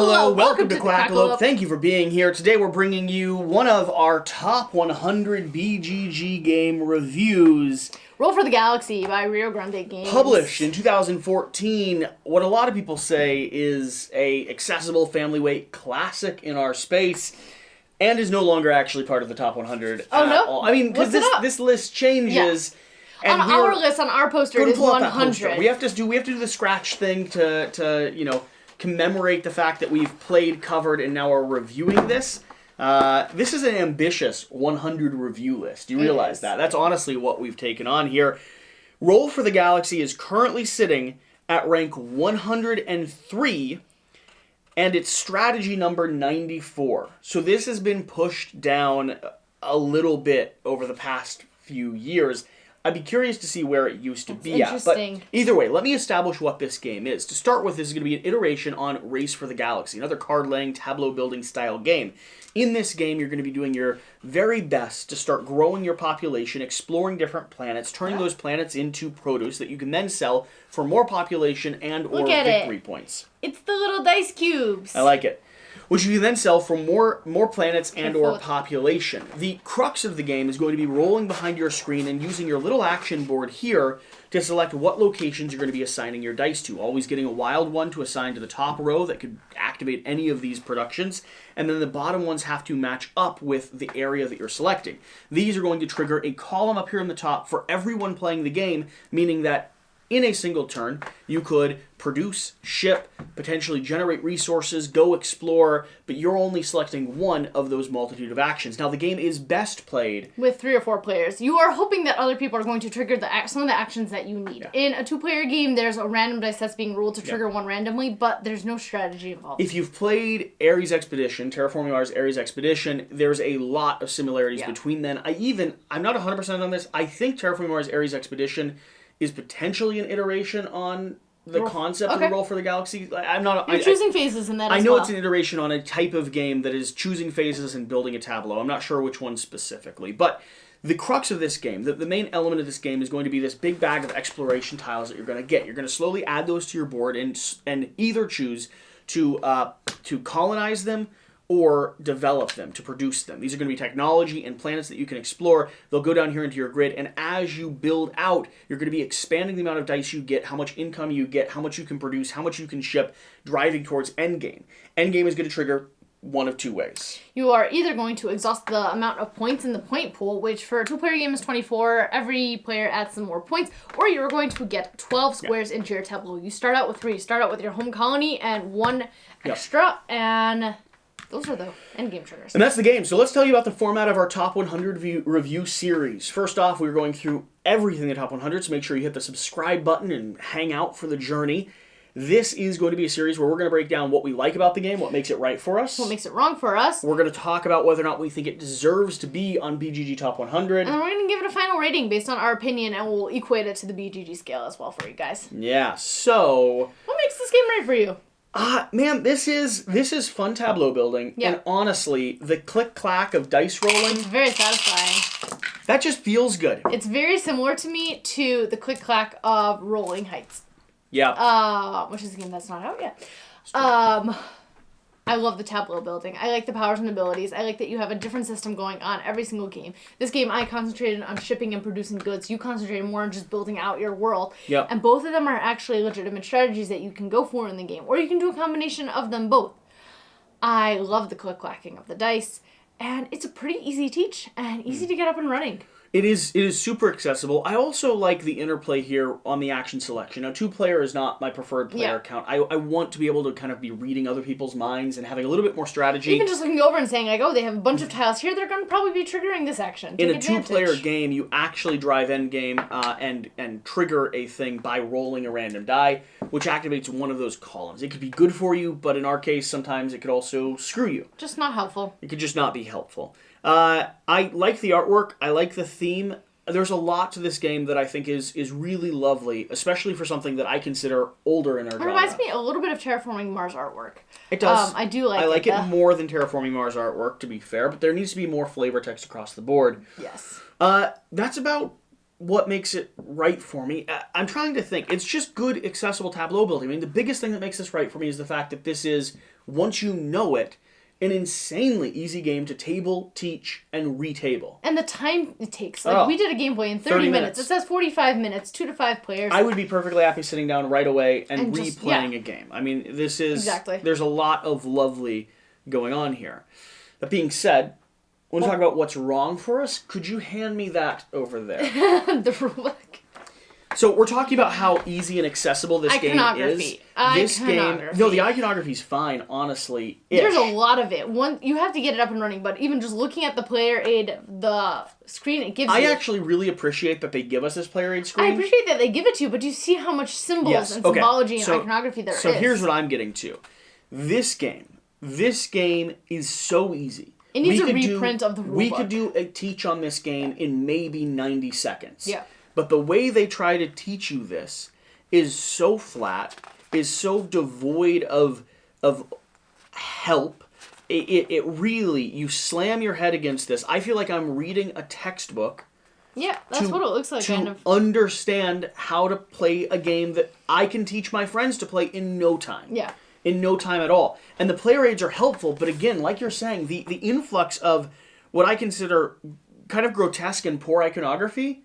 Hello, welcome to Quackalope. Thank you for being here. Today we're bringing you one of our top 100 BGG game reviews. Roll for the Galaxy by Rio Grande Games. Published in 2014, what a lot of people say is a accessible family weight classic in our space, and is no longer actually part of the top 100 Oh, no? all. I mean, because this list changes. Yeah. And on our list, on our poster, it is 100. We have to do the scratch thing to commemorate the fact that we've played, covered, and now are reviewing this. This is an ambitious 100 review list. You realize that? That's honestly what we've taken on here. Roll for the Galaxy is currently sitting at rank 103, and it's strategy number 94. So this has been pushed down a little bit over the past few years. I'd be curious to see where it used to be at. But either way, let me establish what this game is. To start with, this is going to be an iteration on Race for the Galaxy, another card-laying, tableau-building style game. In this game, you're going to be doing your very best to start growing your population, exploring different planets, turning those planets into produce that you can then sell for more population and or victory points. It's the little dice cubes. I like it. Which you can then sell for more planets and or population. The crux of the game is going to be rolling behind your screen and using your little action board here to select what locations you're going to be assigning your dice to. Always getting a wild one to assign to the top row that could activate any of these productions, and then the bottom ones have to match up with the area that you're selecting. These are going to trigger a column up here in the top for everyone playing the game, meaning that in a single turn, you could produce, ship, potentially generate resources, go explore, but you're only selecting one of those multitude of actions. Now, the game is best played with 3 or 4 players. You are hoping that other people are going to trigger some of the actions that you need. Yeah. In a 2-player game, there's a random dice that's being rolled to trigger one randomly, but there's no strategy involved. If you've played Ares Expedition, Terraforming Mars Ares Expedition, there's a lot of similarities between them. I'm not 100% on this. I think Terraforming Mars Ares Expedition is potentially an iteration on the concept of the Roll for the Galaxy. You're choosing phases in that as well. I know it's an iteration on a type of game that is choosing phases and building a tableau. I'm not sure which one specifically. But the crux of this game, the main element of this game is going to be this big bag of exploration tiles that you're going to get. You're going to slowly add those to your board and either choose to colonize them or develop them, to produce them. These are going to be technology and planets that you can explore. They'll go down here into your grid, and as you build out, you're going to be expanding the amount of dice you get, how much income you get, how much you can produce, how much you can ship, driving towards endgame. Endgame is going to trigger one of 2 ways. You are either going to exhaust the amount of points in the point pool, which for a 2-player game is 24. Every player adds some more points. Or you're going to get 12 squares into your tableau. You start out with 3. You start out with your home colony and 1 extra, and those are the endgame triggers. And that's the game. So let's tell you about the format of our Top 100 review series. First off, we're going through everything in the Top 100, so make sure you hit the subscribe button and hang out for the journey. This is going to be a series where we're going to break down what we like about the game, what makes it right for us, what makes it wrong for us. We're going to talk about whether or not we think it deserves to be on BGG Top 100. And we're going to give it a final rating based on our opinion, and we'll equate it to the BGG scale as well for you guys. Yeah, so what makes this game right for you? Man, this is fun tableau building, and honestly, the click-clack of dice rolling, it's very satisfying. That just feels good. It's very similar to me to the click-clack of Rolling Heights. Yeah. Which is a game that's not out yet. I love the tableau building. I like the powers and abilities. I like that you have a different system going on every single game. This game, I concentrated on shipping and producing goods. You concentrated more on just building out your world. Yep. And both of them are actually legitimate strategies that you can go for in the game. Or you can do a combination of them both. I love the click-clacking of the dice. And it's a pretty easy teach and easy to get up and running. It is super accessible. I also like the interplay here on the action selection. Now, 2-player is not my preferred player count. I want to be able to kind of be reading other people's minds and having a little bit more strategy. Even just looking over and saying, like, oh, they have a bunch of tiles here, they're going to probably be triggering this action. In a 2-player game, you actually drive endgame and trigger a thing by rolling a random die, which activates one of those columns. It could be good for you, but in our case, sometimes it could also screw you. Just not helpful. It could just not be helpful. I like the artwork. I like the theme. There's a lot to this game that I think is really lovely, especially for something that I consider older in our genre. It reminds me a little bit of Terraforming Mars artwork. It does. I do like it. I like it more than Terraforming Mars artwork, to be fair, but there needs to be more flavor text across the board. Yes. That's about what makes it right for me. I'm trying to think. It's just good, accessible tableau building. I mean, the biggest thing that makes this right for me is the fact that this is, once you know it, an insanely easy game to table, teach, and retable. And the time it takes. Like, we did a gameplay in 30 minutes. It says 45 minutes, 2 to 5 players. I would be perfectly happy sitting down right away and replaying a game. I mean, this is... Exactly. There's a lot of lovely going on here. That being said, when we talk about what's wrong for us, could you hand me that over there? The rulebook. So we're talking about how easy and accessible this game is. This game, no, the iconography is fine, honestly. There's a lot of it. You have to get it up and running, but even just looking at the player aid, the screen it gives you. I actually really appreciate that they give us this player aid screen. I appreciate that they give it to you, but do you see how much symbols and symbology and iconography there is? So here's what I'm getting to. This game is so easy. It needs a reprint of the rulebook. We could do a teach on this game in maybe 90 seconds. Yeah. But the way they try to teach you this is so flat, is so devoid of help. It really, you slam your head against this. I feel like I'm reading a textbook. Yeah, that's what it looks like, kind of. To understand how to play a game that I can teach my friends to play in no time. Yeah. In no time at all. And the player aids are helpful, but again, like you're saying, the influx of what I consider kind of grotesque and poor iconography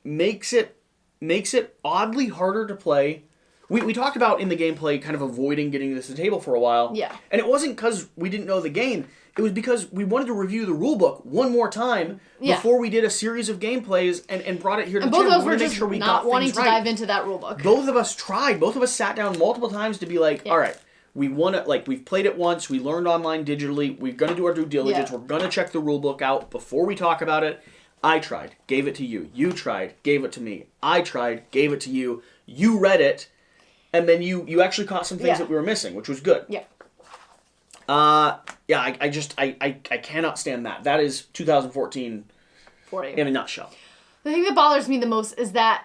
makes it oddly harder to play. We talked about in the gameplay kind of avoiding getting this to the table for a while. Yeah. And it wasn't because we didn't know the game. It was because we wanted to review the rulebook one more time before we did a series of gameplays and brought it here to the channel. Both of us were just not wanting to dive into that rulebook. Both of us tried. Both of us sat down multiple times to be like, all right, we want to, like, we've played it once. We learned online digitally. We're going to do our due diligence. We're going to check the rulebook out before we talk about it. I tried, gave it to you. You tried, gave it to me. I tried, gave it to you. You read it, and then you actually caught some things that we were missing, which was good. Yeah. I cannot stand that. That is 2014 for you. In a nutshell. The thing that bothers me the most is that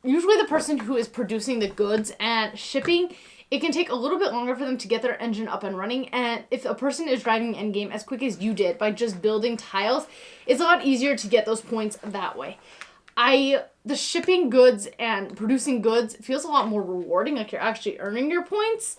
usually the person who is producing the goods and shipping, it can take a little bit longer for them to get their engine up and running, and if a person is driving endgame as quick as you did by just building tiles, it's a lot easier to get those points that way. The shipping goods and producing goods feels a lot more rewarding, like you're actually earning your points,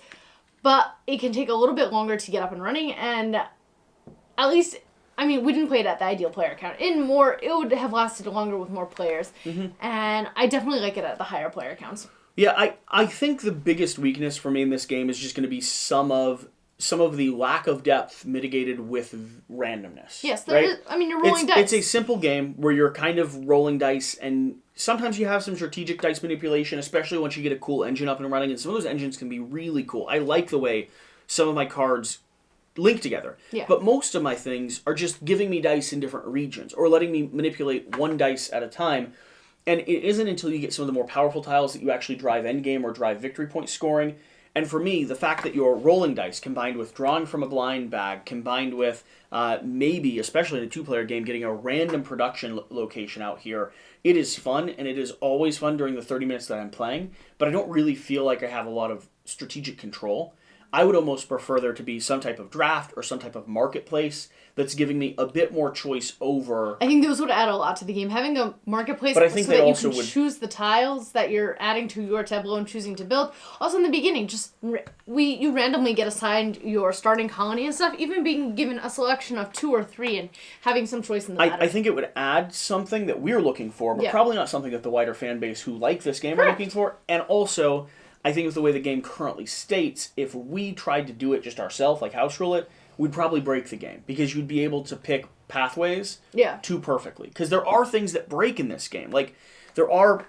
but it can take a little bit longer to get up and running, and at least, I mean, we didn't play it at the ideal player count. It would have lasted longer with more players, and I definitely like it at the higher player counts. Yeah, I think the biggest weakness for me in this game is just going to be some of the lack of depth mitigated with randomness. Yes, you're rolling dice. It's a simple game where you're kind of rolling dice, and sometimes you have some strategic dice manipulation, especially once you get a cool engine up and running, and some of those engines can be really cool. I like the way some of my cards link together. Yeah. But most of my things are just giving me dice in different regions, or letting me manipulate one dice at a time. And it isn't until you get some of the more powerful tiles that you actually drive endgame or drive victory point scoring. And for me, the fact that you're rolling dice combined with drawing from a blind bag, combined with maybe, especially in a two-player game, getting a random production location out here, it is fun, and it is always fun during the 30 minutes that I'm playing, but I don't really feel like I have a lot of strategic control. I would almost prefer there to be some type of draft or some type of marketplace that's giving me a bit more choice over... I think those would add a lot to the game. Having a marketplace but I think so that you can choose the tiles that you're adding to your tableau and choosing to build. Also in the beginning, you randomly get assigned your starting colony and stuff, even being given a selection of 2 or 3 and having some choice in the matter. I think it would add something that we're looking for, but probably not something that the wider fan base who like this game are looking for. And also, I think with the way the game currently states, if we tried to do it just ourselves, like house rule it, we'd probably break the game, because you'd be able to pick pathways too perfectly. Because there are things that break in this game. Like, there are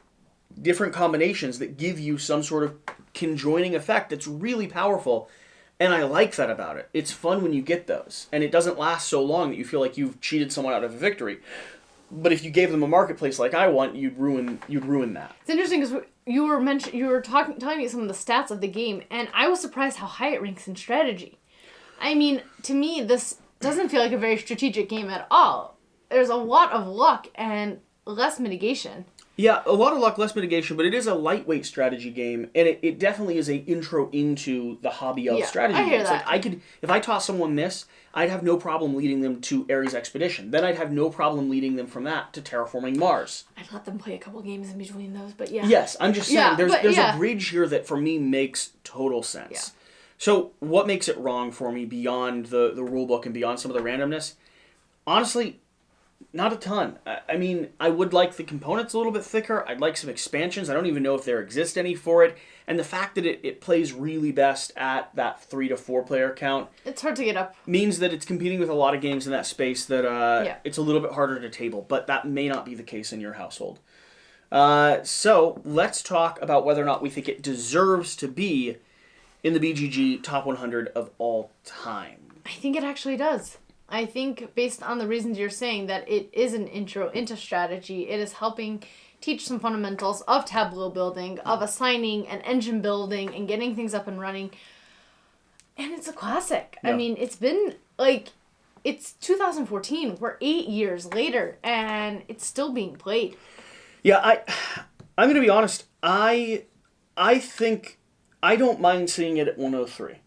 different combinations that give you some sort of conjoining effect that's really powerful, and I like that about it. It's fun when you get those, and it doesn't last so long that you feel like you've cheated someone out of a victory. But if you gave them a marketplace like I want, you'd ruin that. It's interesting because you were telling me some of the stats of the game, and I was surprised how high it ranks in strategy. I mean, to me, this doesn't feel like a very strategic game at all. There's a lot of luck and less mitigation. Yeah, a lot of luck, less mitigation, but it is a lightweight strategy game, and it definitely is a intro into the hobby of strategy I hear games. that. Like, if I taught someone this, I'd have no problem leading them to Ares Expedition. Then I'd have no problem leading them from that to Terraforming Mars. I'd let them play a couple games in between those, but yeah. Yes, I'm just saying, Yeah, there's yeah. a bridge here that for me makes total sense. Yeah. So, what makes it wrong for me beyond the rule book and beyond some of the randomness? Honestly, not a ton. I mean, I would like the components a little bit thicker. I'd like some expansions. I don't even know if there exist any for it. And the fact that it plays really best at that 3 to 4 player count. It's hard to get up. Means that it's competing with a lot of games in that space that it's a little bit harder to table. But that may not be the case in your household. So, let's talk about whether or not we think it deserves to be in the BGG top 100 of all time. I think it actually does. I think, based on the reasons you're saying, that it is an intro into strategy. It is helping teach some fundamentals of tableau building, of assigning and engine building, and getting things up and running. And it's a classic. Yeah. I mean, it's been, it's 2014. We're 8 years later, and it's still being played. Yeah, I'm going to be honest. I think I don't mind seeing it at 103.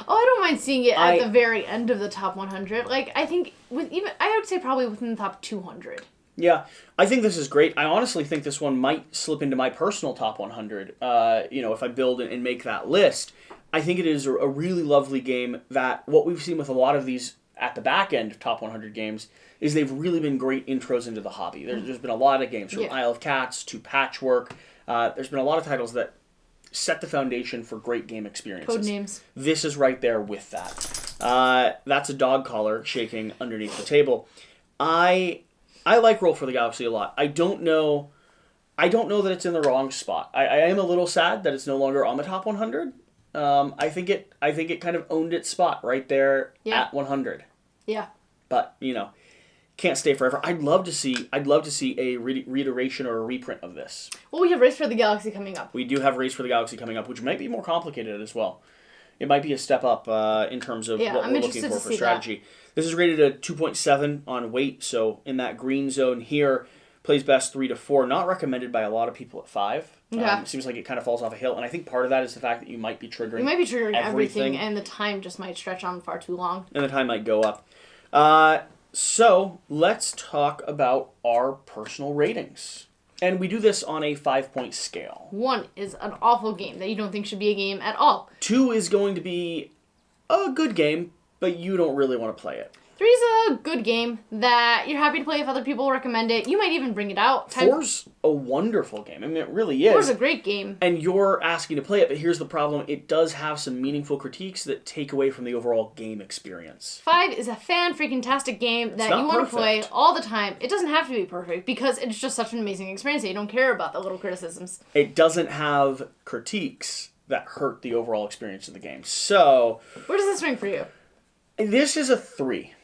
Oh, I don't mind seeing it at the very end of the top 100. I think I would say probably within the top 200. Yeah, I think this is great. I honestly think this one might slip into my personal top 100. If I build and make that list, I think it is a really lovely game. That what we've seen with a lot of these at the back end of top 100 games is they've really been great intros into the hobby. There's been a lot of games from Isle of Cats to Patchwork. There's been a lot of titles that set the foundation for great game experiences. Codenames. This is right there with that. That's a dog collar shaking underneath the table. I like Roll for the Galaxy a lot. I don't know that it's in the wrong spot. I am a little sad that it's no longer on the top 100. I think it kind of owned its spot right there at 100. Yeah. But can't stay forever. I'd love to see a reiteration or a reprint of this. Well, we have Race for the Galaxy coming up. We do have Race for the Galaxy coming up, which might be more complicated as well. It might be a step up in terms of what we're looking for strategy. That. This is rated a 2.7 on weight, so in that green zone here, plays best 3 to 4. Not recommended by a lot of people at 5. Yeah. Seems like it kind of falls off a hill, and I think part of that is the fact that you might be triggering. You might be triggering everything, and the time just might stretch on far too long. And the time might go up. So let's talk about our personal ratings. And we do this on a 5-point scale. 1 is an awful game that you don't think should be a game at all. 2 is going to be a good game, but you don't really want to play it. 3 is a good game that you're happy to play if other people recommend it. You might even bring it out. 4's a wonderful game. I mean, it really is. 4's a great game. And you're asking to play it, but here's the problem. It does have some meaningful critiques that take away from the overall game experience. 5 is a fan-freaking-tastic game that you want to play all the time. It doesn't have to be perfect because it's just such an amazing experience that you don't care about the little criticisms. It doesn't have critiques that hurt the overall experience of the game. So... where does this rank for you? This is a 3.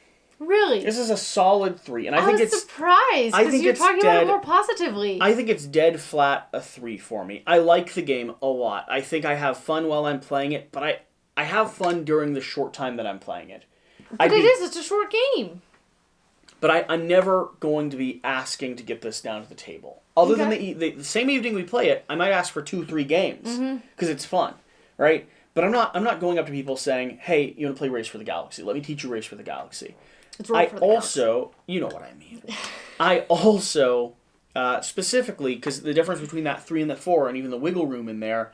Really? This is a solid 3, and I think it's surprised because you're talking about it more positively. I think it's dead flat a 3 for me. I like the game a lot. I think I have fun while I'm playing it, but I have fun during the short time that I'm playing it. But it's a short game. But I'm never going to be asking to get this down to the table. Other than the same evening we play it, I might ask for 2-3 games because it's fun, right? But I'm not going up to people saying, "Hey, you want to play Race for the Galaxy? Let me teach you Race for the Galaxy." You know what I mean. I also, specifically, because the difference between that 3 and that 4, and even the wiggle room in there,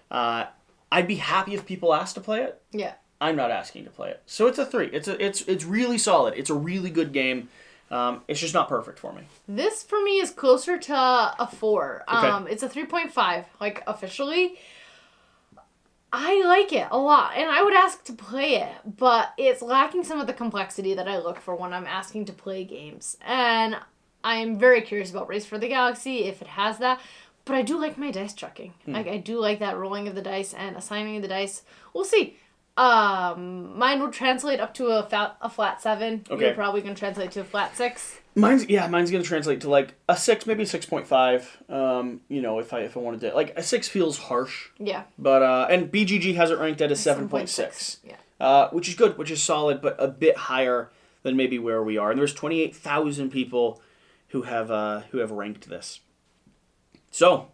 I'd be happy if people asked to play it. Yeah. I'm not asking to play it. So it's a 3. It's really solid. It's a really good game. It's just not perfect for me. This, for me, is closer to a 4. Okay. It's a 3.5, officially. I like it a lot, and I would ask to play it, but it's lacking some of the complexity that I look for when I'm asking to play games. And I'm very curious about Race for the Galaxy, if it has that, but I do like my dice chucking. I do like that rolling of the dice and assigning the dice. We'll see. Mine will translate up to a flat 7. Okay. You're probably going to translate to a flat 6. Mine's going to translate to a 6, maybe 6.5. If I wanted to, a 6 feels harsh. Yeah. But and BGG has it ranked at a 7.6. Yeah. Which is good, which is solid, but a bit higher than maybe where we are. And there's 28,000 people who have ranked this. So,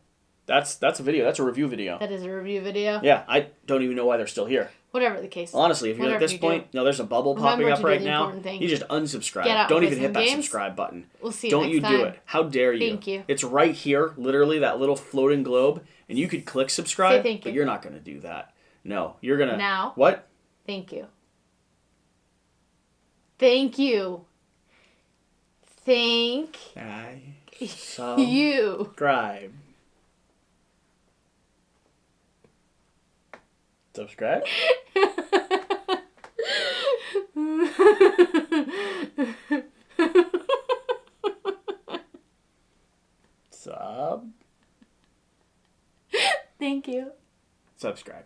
that's a video. That's a review video. That is a review video. Yeah, I don't even know why they're still here. Whatever the case. Honestly, if you're at Whatever this you point, do. there's a bubble Remember popping up to do right the now. important thing. You just unsubscribe. Get out Don't and even play hit that some games. subscribe button. We'll see you Don't next you time. do it. How dare you? Thank you. It's right here, literally that little floating globe, and you could click subscribe, Say thank but you. you're not going to do that. No, you're going to... Now. What? Thank you. Thank you. Thank you. Subscribe. Subscribe? Sub? Thank you. Subscribe.